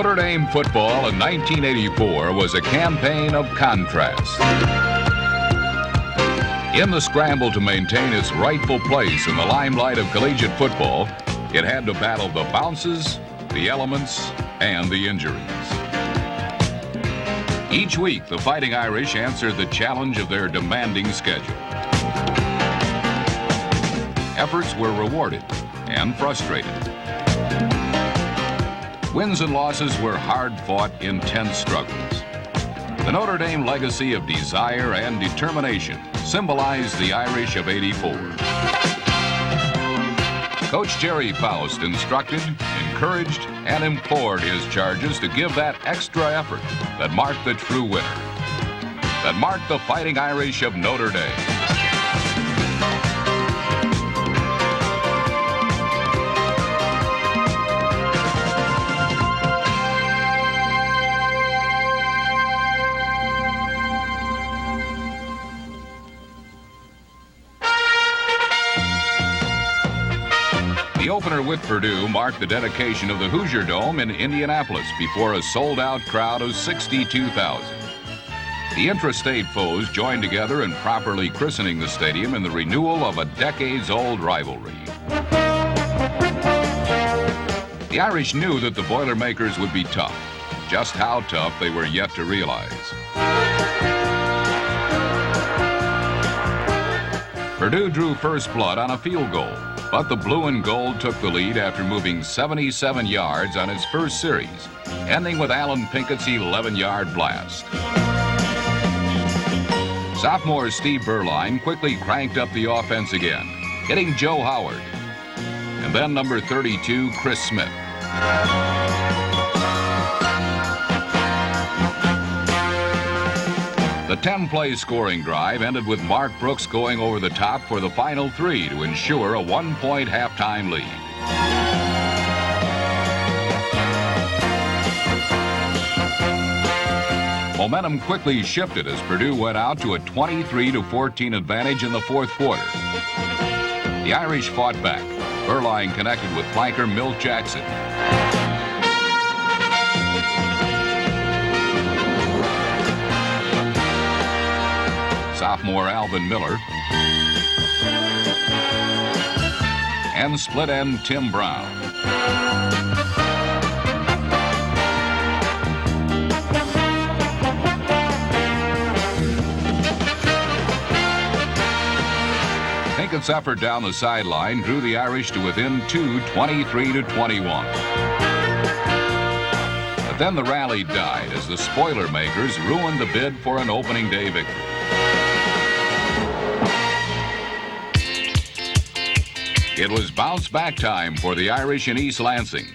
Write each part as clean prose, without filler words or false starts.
Notre Dame football in 1984 was a campaign of contrast. In the scramble to maintain its rightful place in the limelight of collegiate football, it had to battle the bounces, the elements, and the injuries. Each week, the Fighting Irish answered the challenge of their demanding schedule. Efforts were rewarded and frustrated. Wins and losses were hard-fought, intense struggles. The Notre Dame legacy of desire and determination symbolized the Irish of '84. Coach Jerry Faust instructed, encouraged, and implored his charges to give that extra effort that marked the true winner, that marked the Fighting Irish of Notre Dame. The opener with Purdue marked the dedication of the Hoosier Dome in Indianapolis before a sold-out crowd of 62,000. The intrastate foes joined together in properly christening the stadium in the renewal of a decades-old rivalry. The Irish knew that the Boilermakers would be tough. Just how tough they were yet to realize. Purdue drew first blood on a field goal, but the blue and gold took the lead after moving 77 yards on its first series, ending with Alan Pinkett's 11-yard blast. Sophomore Steve Berline quickly cranked up the offense again, hitting Joe Howard, and then number 32, Chris Smith. The 10-play scoring drive ended with Mark Brooks going over the top for the final three to ensure a 1-point halftime lead. Momentum quickly shifted as Purdue went out to a 23-14 advantage in the fourth quarter. The Irish fought back. Berline connected with flanker Milt Jackson. Sophomore Alvin Miller, and split end Tim Brown. Pinkett's effort down the sideline drew the Irish to within 23-21. But then the rally died as the Spoilermakers ruined the bid for an opening day victory. It was bounce-back time for the Irish in East Lansing.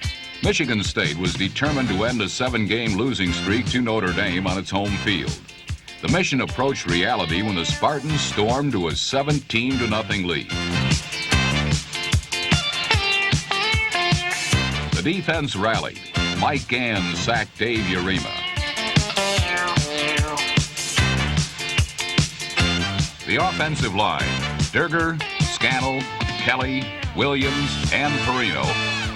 Michigan State was determined to end a 7-game losing streak to Notre Dame on its home field. The mission approached reality when the Spartans stormed to a 17-0 lead. The defense rallied. Mike Gann sacked Dave Urema. The offensive line, Durger, Scannell, Kelly, Williams, and Perino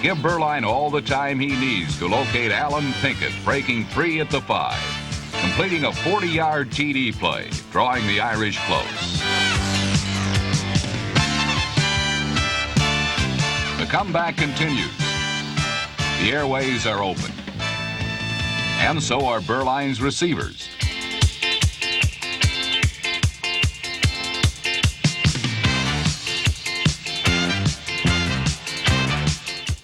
give Berline all the time he needs to locate Alan Pinkett breaking free at the 5, completing a 40-yard TD play, drawing the Irish close. The comeback continues. The airways are open. And so are Berline's receivers.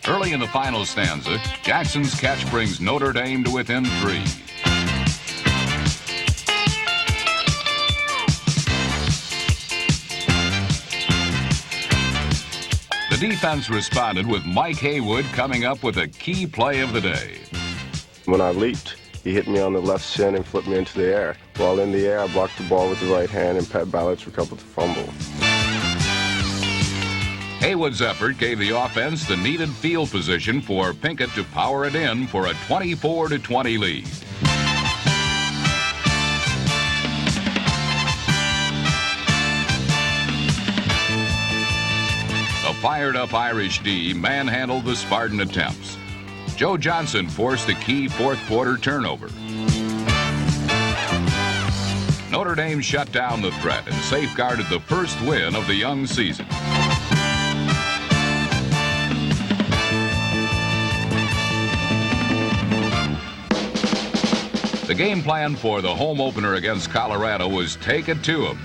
Early in the final stanza, Jackson's catch brings Notre Dame to within 3. The defense responded with Mike Haywood coming up with a key play of the day. When I leaped, he hit me on the left shin and flipped me into the air. While in the air, I blocked the ball with the right hand and Pat Ballard's recovered the fumble. Haywood's effort gave the offense the needed field position for Pinkett to power it in for a 24-20 lead. The fired-up Irish D manhandled the Spartan attempts. Joe Johnson forced a key fourth-quarter turnover. Notre Dame shut down the threat and safeguarded the first win of the young season. The game plan for the home opener against Colorado was take it to them.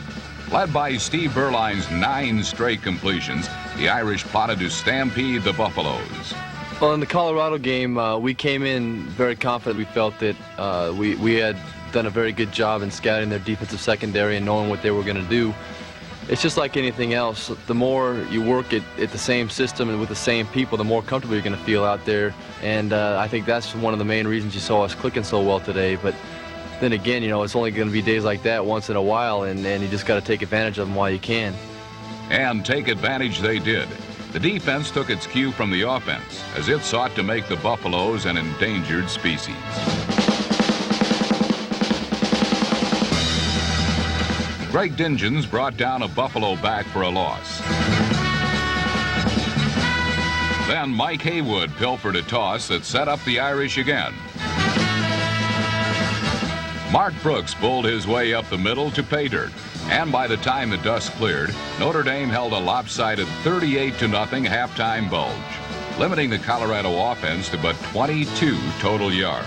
Led by Steve Berline's 9 straight completions, the Irish plotted to stampede the Buffaloes. Well, in the Colorado game, we came in very confident. We felt that we had done a very good job in scouting their defensive secondary and knowing what they were going to do. It's just like anything else. The more you work at the same system and with the same people, the more comfortable you're going to feel out there. And I think that's one of the main reasons you saw us clicking so well today. But then again, you know, it's only going to be days like that once in a while, and you just got to take advantage of them while you can. And take advantage they did. The defense took its cue from the offense as it sought to make the Buffaloes an endangered species. Greg Dingens brought down a Buffalo back for a loss. Then Mike Haywood pilfered a toss that set up the Irish again. Mark Brooks bowled his way up the middle to pay dirt. And by the time the dust cleared, Notre Dame held a lopsided 38-0 halftime bulge, limiting the Colorado offense to but 22 total yards.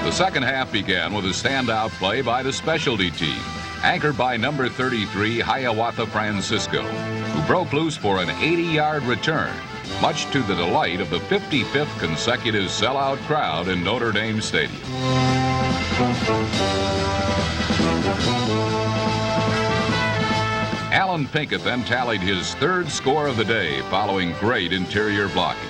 The second half began with a standout play by the specialty team, anchored by number 33, Hiawatha Francisco, who broke loose for an 80-yard return, much to the delight of the 55th consecutive sellout crowd in Notre Dame Stadium. Alan Pinkett then tallied his 3rd score of the day following great interior blocking.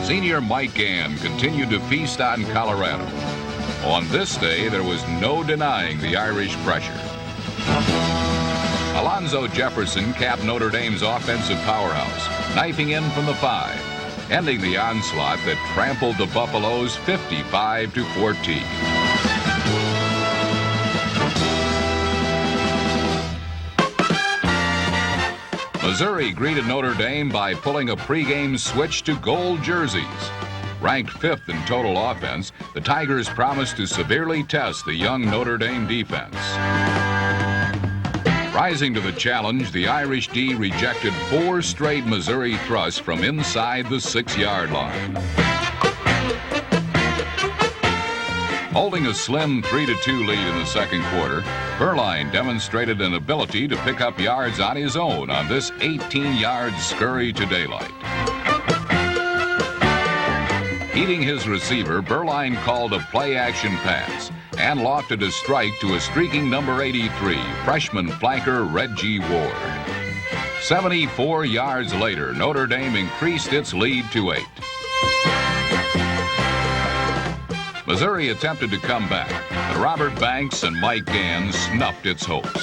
Senior Mike Gann continued to feast on Colorado. On this day, there was no denying the Irish pressure. Alonzo Jefferson capped Notre Dame's offensive powerhouse, knifing in from the 5, ending the onslaught that trampled the Buffaloes 55-14. Missouri greeted Notre Dame by pulling a pregame switch to gold jerseys. Ranked 5th in total offense, the Tigers promised to severely test the young Notre Dame defense. Rising to the challenge, the Irish D rejected 4 straight Missouri thrusts from inside the 6-yard line. Holding a slim 3-2 lead in the second quarter, Berline demonstrated an ability to pick up yards on his own on this 18-yard scurry to daylight. Heeding his receiver, Berline called a play-action pass and lofted a strike to a streaking number 83, freshman flanker Reggie Ward. 74 yards later, Notre Dame increased its lead to 8. Missouri attempted to come back, but Robert Banks and Mike Gann snuffed its hopes.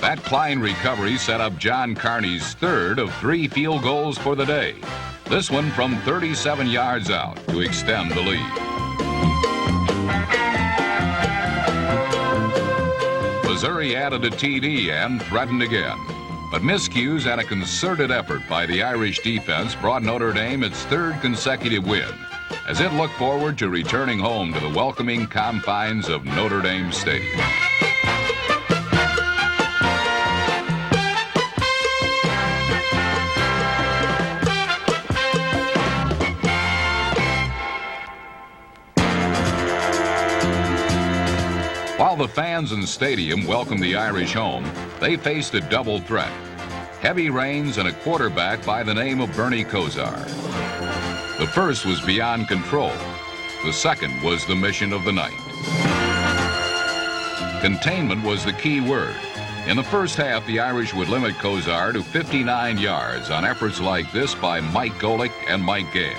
That Klein recovery set up John Carney's 3rd of 3 field goals for the day. This one from 37 yards out to extend the lead. Missouri added a TD and threatened again. But miscues and a concerted effort by the Irish defense brought Notre Dame its 3rd consecutive win, as it looked forward to returning home to the welcoming confines of Notre Dame Stadium. While the fans in the stadium welcomed the Irish home, they faced a double threat. Heavy rains and a quarterback by the name of Bernie Kosar. The first was beyond control. The second was the mission of the night. Containment was the key word. In the first half, the Irish would limit Kosar to 59 yards on efforts like this by Mike Golick and Mike Gann.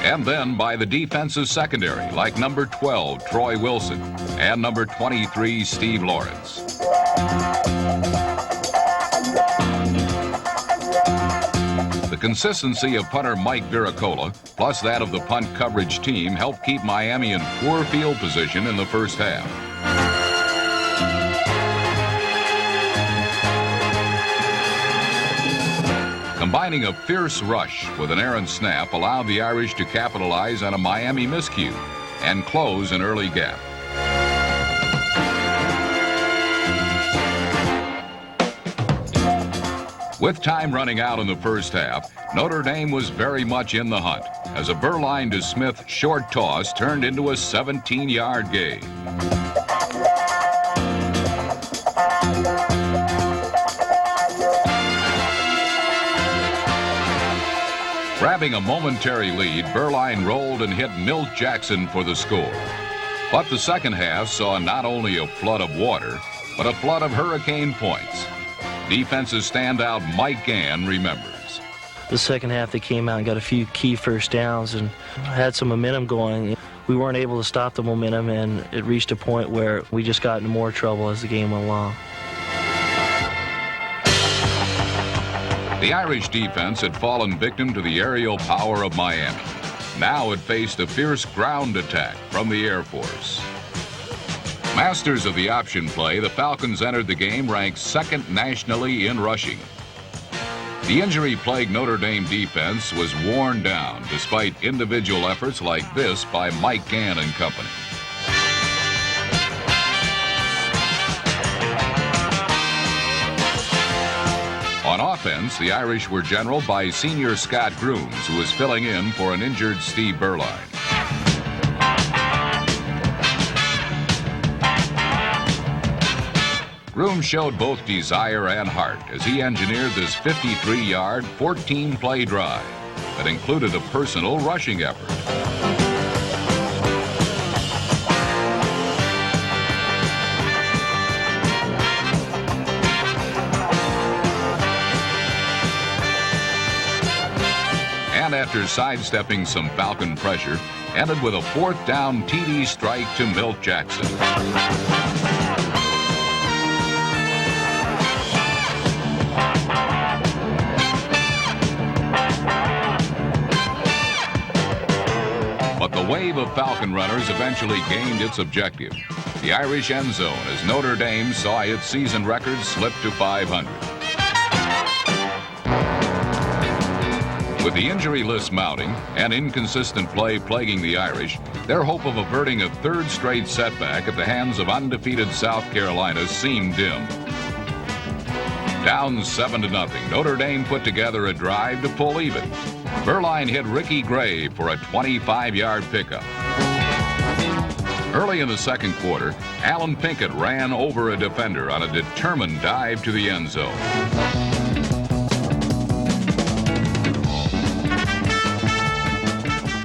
And then by the defensive secondary, like number 12, Troy Wilson, and number 23, Steve Lawrence. The consistency of punter Mike Viracola, plus that of the punt coverage team, helped keep Miami in poor field position in the first half. Combining a fierce rush with an errant snap allowed the Irish to capitalize on a Miami miscue and close an early gap. With time running out in the first half, Notre Dame was very much in the hunt as a Berline to Smith short toss turned into a 17-yard gain. Grabbing a momentary lead, Berline rolled and hit Milt Jackson for the score. But the second half saw not only a flood of water, but a flood of hurricane points. Defensive standout Mike Gann remembers. The second half, they came out and got a few key first downs and had some momentum going. We weren't able to stop the momentum, and it reached a point where we just got into more trouble as the game went along. The Irish defense had fallen victim to the aerial power of Miami. Now it faced a fierce ground attack from the Air Force. Masters of the option play, the Falcons entered the game ranked second nationally in rushing. The injury-plagued Notre Dame defense was worn down despite individual efforts like this by Mike Gann and company. On offense, the Irish were generaled by senior Scott Grooms, who was filling in for an injured Steve Berline. Grooms showed both desire and heart as he engineered this 53-yard, 14-play drive that included a personal rushing effort. And after sidestepping some Falcon pressure, ended with a fourth down TD strike to Milt Jackson. But the wave of Falcon runners eventually gained its objective, the Irish end zone, as Notre Dame saw its season record slip to 500. With the injury list mounting and inconsistent play plaguing the Irish, their hope of averting a third straight setback at the hands of undefeated South Carolina seemed dim. Down 7-0, Notre Dame put together a drive to pull even. Berline hit Ricky Gray for a 25-yard pickup. Early in the second quarter, Alan Pinkett ran over a defender on a determined dive to the end zone.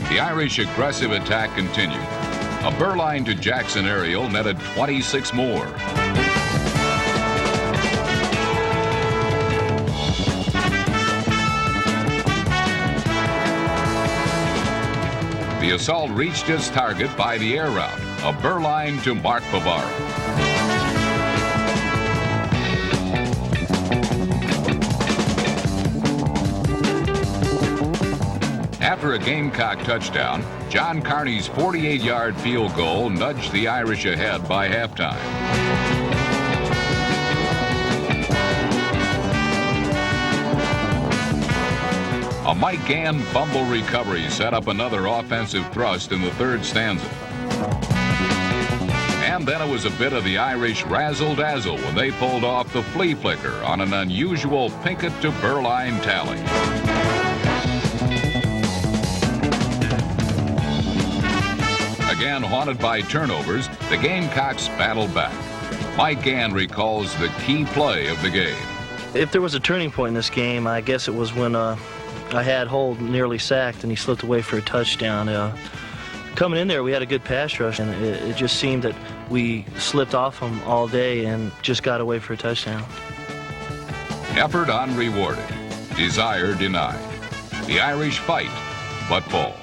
The Irish aggressive attack continued. A Berline to Jackson aerial netted 26 more. The assault reached its target by the air route, a Berline to Mark Bavaro. After a Gamecock touchdown, John Carney's 48-yard field goal nudged the Irish ahead by halftime. A Mike Gann fumble recovery set up another offensive thrust in the third stanza. And then it was a bit of the Irish razzle-dazzle when they pulled off the flea flicker on an unusual Pinkett to Berline tally. Again haunted by turnovers, the Gamecocks battled back. Mike Gann recalls the key play of the game. If there was a turning point in this game, I guess it was when I had Holt nearly sacked and he slipped away for a touchdown. Coming in there, we had a good pass rush, and it just seemed that we slipped off him all day and just got away for a touchdown. Effort unrewarded, desire denied. The Irish fight, but fall.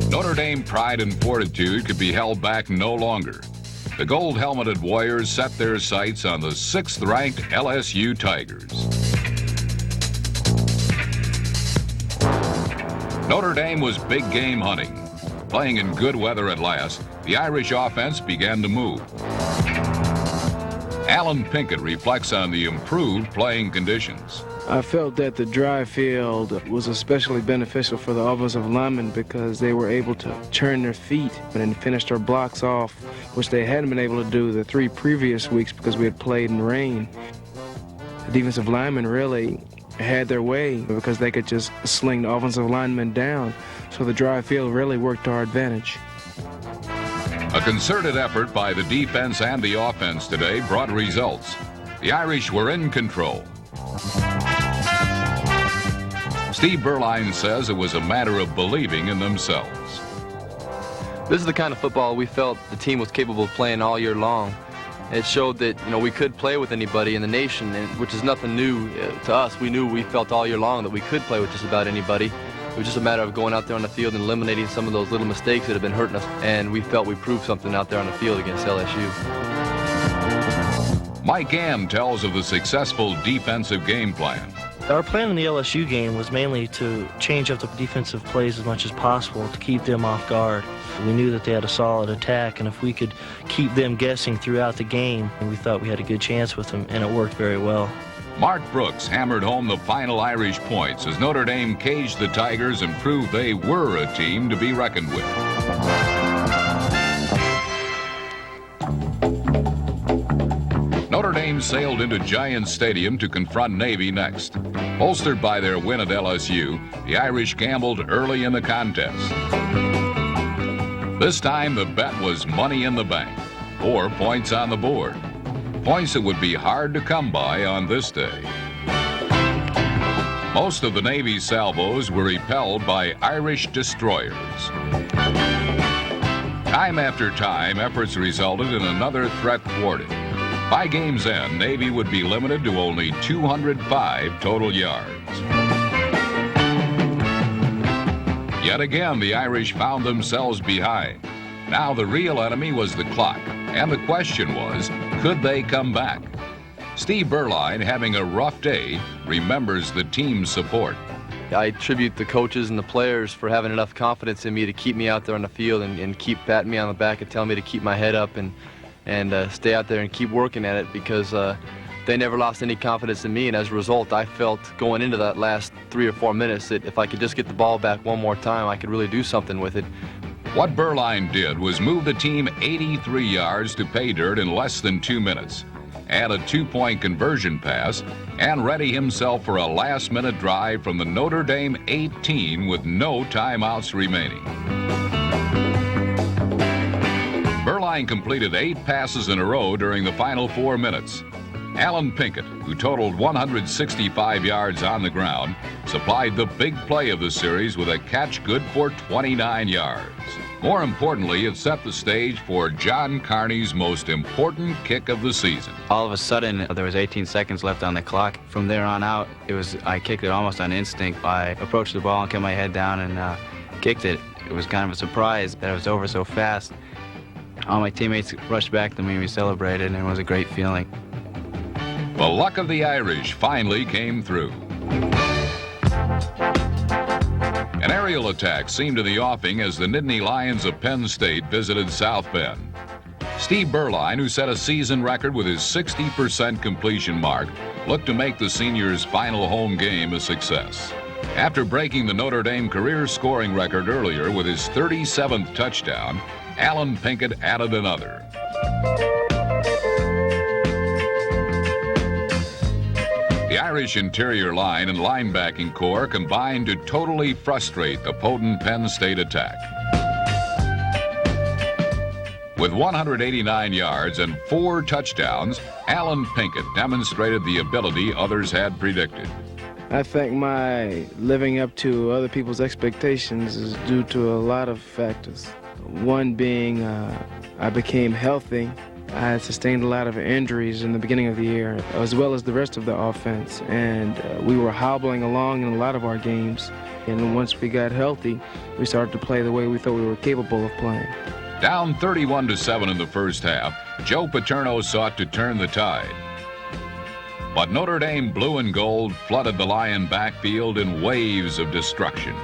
Notre Dame pride and fortitude could be held back no longer. the gold-helmeted Warriors set their sights on the 6th-ranked LSU Tigers. Notre Dame was big game hunting. Playing in good weather at last, the Irish offense began to move. Alan Pinkett reflects on the improved playing conditions. I felt that the dry field was especially beneficial for the offensive linemen because they were able to turn their feet and finish their blocks off, which they hadn't been able to do the 3 previous weeks because we had played in rain. The defensive linemen really had their way because they could just sling the offensive linemen down, so the dry field really worked to our advantage. A concerted effort by the defense and the offense today brought results. The Irish were in control. Steve Berline says it was a matter of believing in themselves. This is the kind of football we felt the team was capable of playing all year long. It showed that, we could play with anybody in the nation, which is nothing new to us. We felt all year long that we could play with just about anybody. It was just a matter of going out there on the field and eliminating some of those little mistakes that have been hurting us, and we felt we proved something out there on the field against LSU. Mike Gann tells of the successful defensive game plan. Our plan in the LSU game was mainly to change up the defensive plays as much as possible to keep them off guard. We knew that they had a solid attack, and if we could keep them guessing throughout the game, we thought we had a good chance with them, and it worked very well. Mark Brooks hammered home the final Irish points as Notre Dame caged the Tigers and proved they were a team to be reckoned with. Notre Dame sailed into Giants Stadium to confront Navy next. Bolstered by their win at LSU, the Irish gambled early in the contest. This time the bet was money in the bank, or points on the board. Points that would be hard to come by on this day. Most of the Navy's salvos were repelled by Irish destroyers. Time after time, efforts resulted in another threat thwarted. By game's end, Navy would be limited to only 205 total yards. Yet again, the Irish found themselves behind. Now the real enemy was the clock, and the question was, could they come back? Steve Berline, having a rough day, remembers the team's support. I attribute the coaches and the players for having enough confidence in me to keep me out there on the field and keep patting me on the back and telling me to keep my head up and stay out there and keep working at it, because they never lost any confidence in me, and as a result, I felt going into that last 3 or 4 minutes that if I could just get the ball back one more time, I could really do something with it. What Berline did was move the team 83 yards to pay dirt in less than 2 minutes, add a 2-point conversion pass, and ready himself for a last-minute drive from the Notre Dame 18 with no timeouts remaining. Berline completed 8 passes in a row during the final 4 minutes. Alan Pinkett, who totaled 165 yards on the ground, supplied the big play of the series with a catch good for 29 yards. More importantly, it set the stage for John Carney's most important kick of the season. All of a sudden, there was 18 seconds left on the clock. From there on out, I kicked it almost on instinct. I approached the ball and kept my head down and kicked it. It was kind of a surprise that it was over so fast. All my teammates rushed back to me and we celebrated, and it was a great feeling. The luck of the Irish finally came through. An aerial attack seemed in the offing as the Nittany Lions of Penn State visited South Bend. Steve Berline, who set a season record with his 60% completion mark, looked to make the seniors' final home game a success. After breaking the Notre Dame career scoring record earlier with his 37th touchdown, Alan Pinkett added another. The Irish interior line and linebacking core combined to totally frustrate the potent Penn State attack. With 189 yards and 4 touchdowns, Alan Pinkett demonstrated the ability others had predicted. I think my living up to other people's expectations is due to a lot of factors. One being I became healthy. I had sustained a lot of injuries in the beginning of the year, as well as the rest of the offense, and we were hobbling along in a lot of our games. And once we got healthy, we started to play the way we thought we were capable of playing. Down 31-7 in the first half, Joe Paterno sought to turn the tide. But Notre Dame blue and gold flooded the Lion backfield in waves of destruction.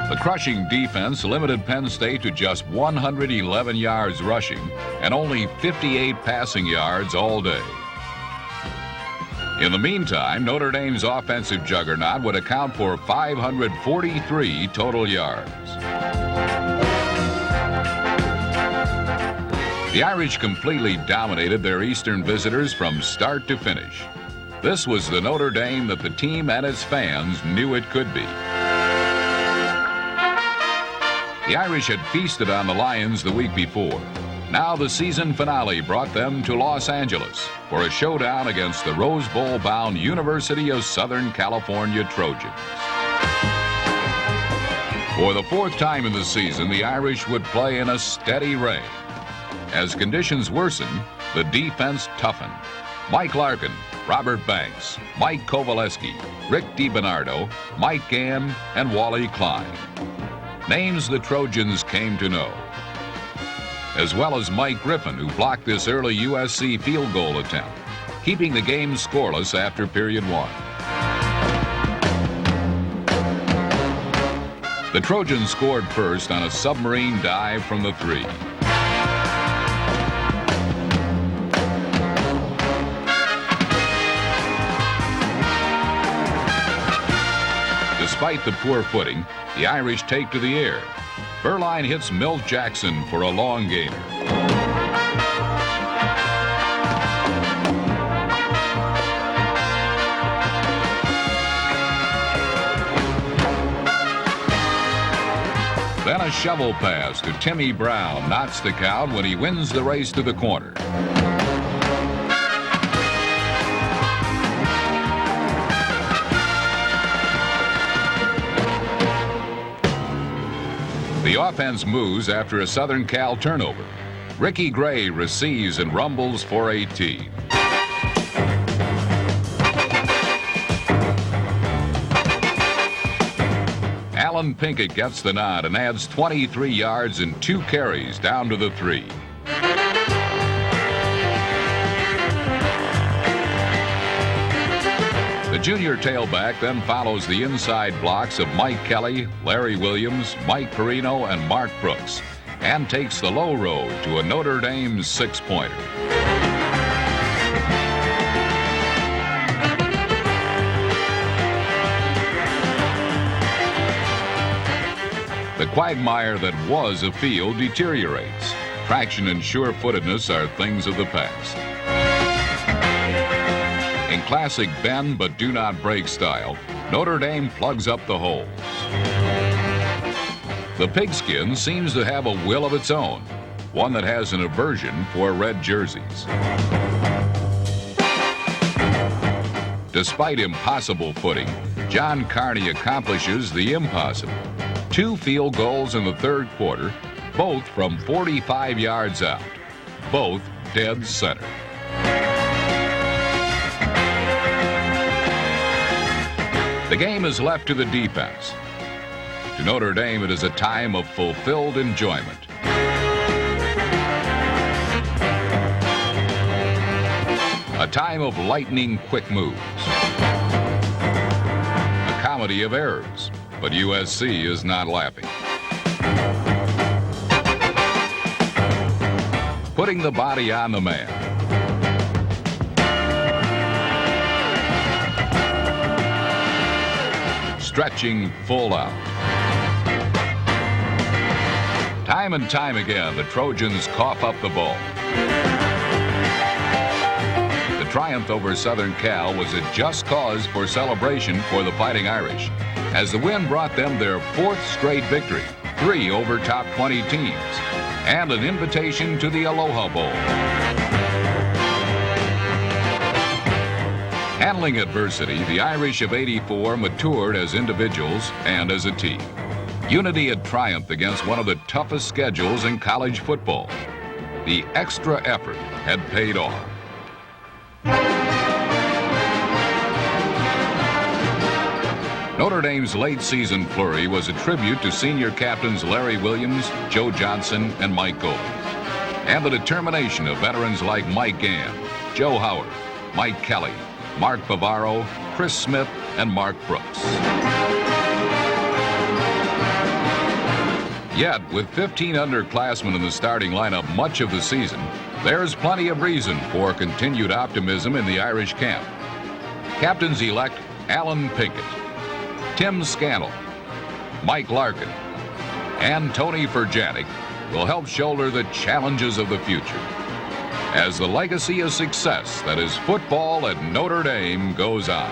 The crushing defense limited Penn State to just 111 yards rushing and only 58 passing yards all day. In the meantime, Notre Dame's offensive juggernaut would account for 543 total yards. The Irish completely dominated their Eastern visitors from start to finish. This was the Notre Dame that the team and its fans knew it could be. The Irish had feasted on the Lions the week before. Now the season finale brought them to Los Angeles for a showdown against the Rose Bowl-bound University of Southern California Trojans. For the fourth time in the season, the Irish would play in a steady rain. As conditions worsened, the defense toughened. Mike Larkin, Robert Banks, Mike Kovaleski, Rick DiBernardo, Mike Gann, and Wally Klein. Names the Trojans came to know. As well as Mike Griffin, who blocked this early USC field goal attempt, keeping the game scoreless after period one. The Trojans scored first on a submarine dive from the 3. Despite the poor footing, the Irish take to the air. Berline hits Milt Jackson for a long gainer. Then a shovel pass to Timmy Brown knots the count when he wins the race to the corner. The offense moves after a Southern Cal turnover. Ricky Gray receives and rumbles for 18. Alan Pinkett gets the nod and adds 23 yards and 2 carries down to the 3. The junior tailback then follows the inside blocks of Mike Kelly, Larry Williams, Mike Perino, and Mark Brooks, and takes the low road to a Notre Dame 6-pointer. The quagmire that was a field deteriorates. Traction and sure-footedness are things of the past. In classic bend but do not break style, Notre Dame plugs up the holes. The pigskin seems to have a will of its own, one that has an aversion for red jerseys. Despite impossible footing, John Carney accomplishes the impossible. 2 field goals in the third quarter, both from 45 yards out, both dead center. The game is left to the defense. To Notre Dame, it is a time of fulfilled enjoyment. A time of lightning quick moves. A comedy of errors, but USC is not laughing. Putting the body on the man. Stretching full out. Time and time again, the Trojans cough up the ball. The triumph over Southern Cal was a just cause for celebration for the Fighting Irish, as the win brought them their 4th straight victory, 3 over top 20 teams, and an invitation to the Aloha Bowl. Handling adversity, the Irish of '84 matured as individuals and as a team. Unity had triumphed against one of the toughest schedules in college football. The extra effort had paid off. Notre Dame's late season flurry was a tribute to senior captains Larry Williams, Joe Johnson, and Mike Golden, and the determination of veterans like Mike Gann, Joe Howard, Mike Kelly, Mark Bavaro, Chris Smith, and Mark Brooks. Yet, with 15 underclassmen in the starting lineup much of the season, there's plenty of reason for continued optimism in the Irish camp. Captains-elect Alan Pinkett, Tim Scannell, Mike Larkin, and Tony Furjanic will help shoulder the challenges of the future as the legacy of success that is football at Notre Dame goes on.